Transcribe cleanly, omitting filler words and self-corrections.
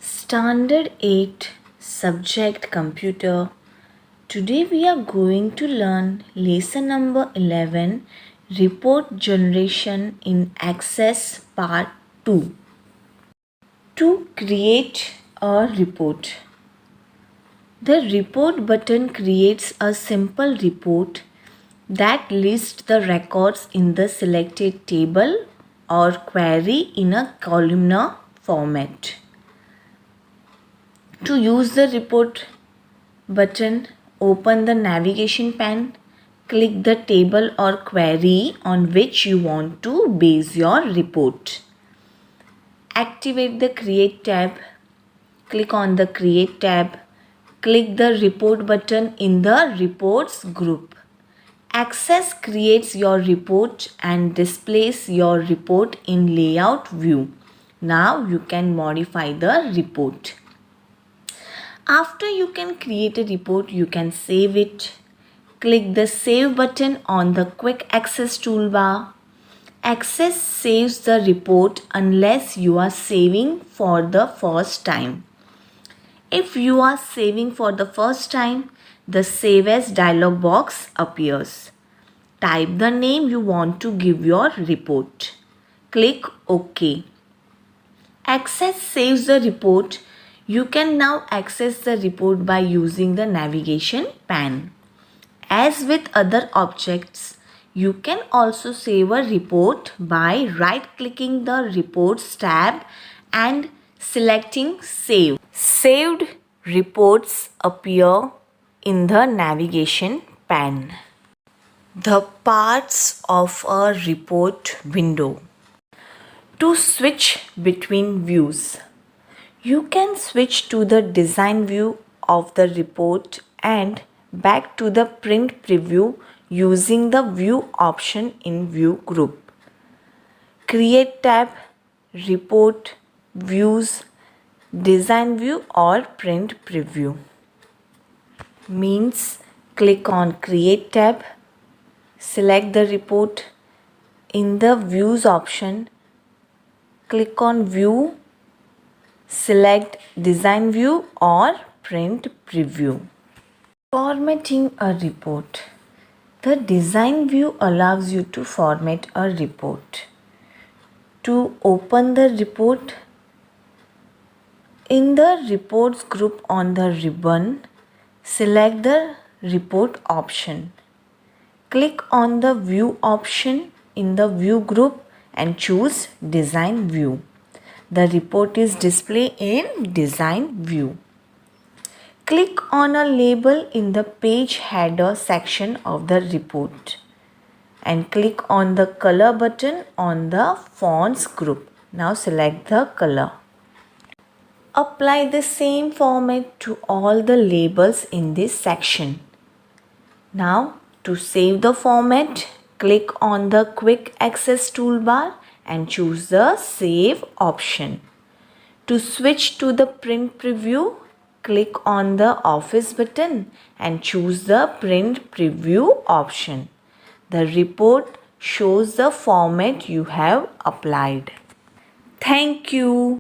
Standard 8 Subject Computer. Today we are going to learn lesson number 11 Report Generation in Access Part 2. To create a report. The report button creates a simple report that lists the records in the selected table or query in a columnar format. To use the report button, open the navigation pane, click the table or query on which you want to base your report. Activate the Create tab, click on the Create tab, click the Report button in the Reports group. Access creates your report and displays your report in layout view. Now you can modify the report. After you can create a report, you can save it. Click the Save button on the Quick Access toolbar. Access saves the report unless you are saving for the first time. If you are saving for the first time, the Save As dialog box appears. Type the name you want to give your report. Click OK. Access saves the report. You can now access the report by using the navigation pane. As with other objects, you can also save a report by right-clicking the Reports tab and selecting Save. Saved reports appear in the navigation pane. The parts of a report window. To switch between views. You can switch to the design view of the report and back to the print preview using the view option in view group. Create tab, report, views, design view or print preview. Means click on Create tab, select the report. In the views option, click on view, select design view or print preview. Formatting a report. The design view allows you to format a report. To open the report, in the reports group on the ribbon, select the report option. Click on the view option in the view group and choose design view. The report is displayed in design view. Click on a label in the page header section of the report and click on the color button on the fonts group. Now select the color. Apply the same format to all the labels in this section. Now to save the format, click on the Quick Access toolbar and choose the Save option. To switch to the print preview, click on the Office button and choose the Print Preview option. The report shows the format you have applied. Thank you.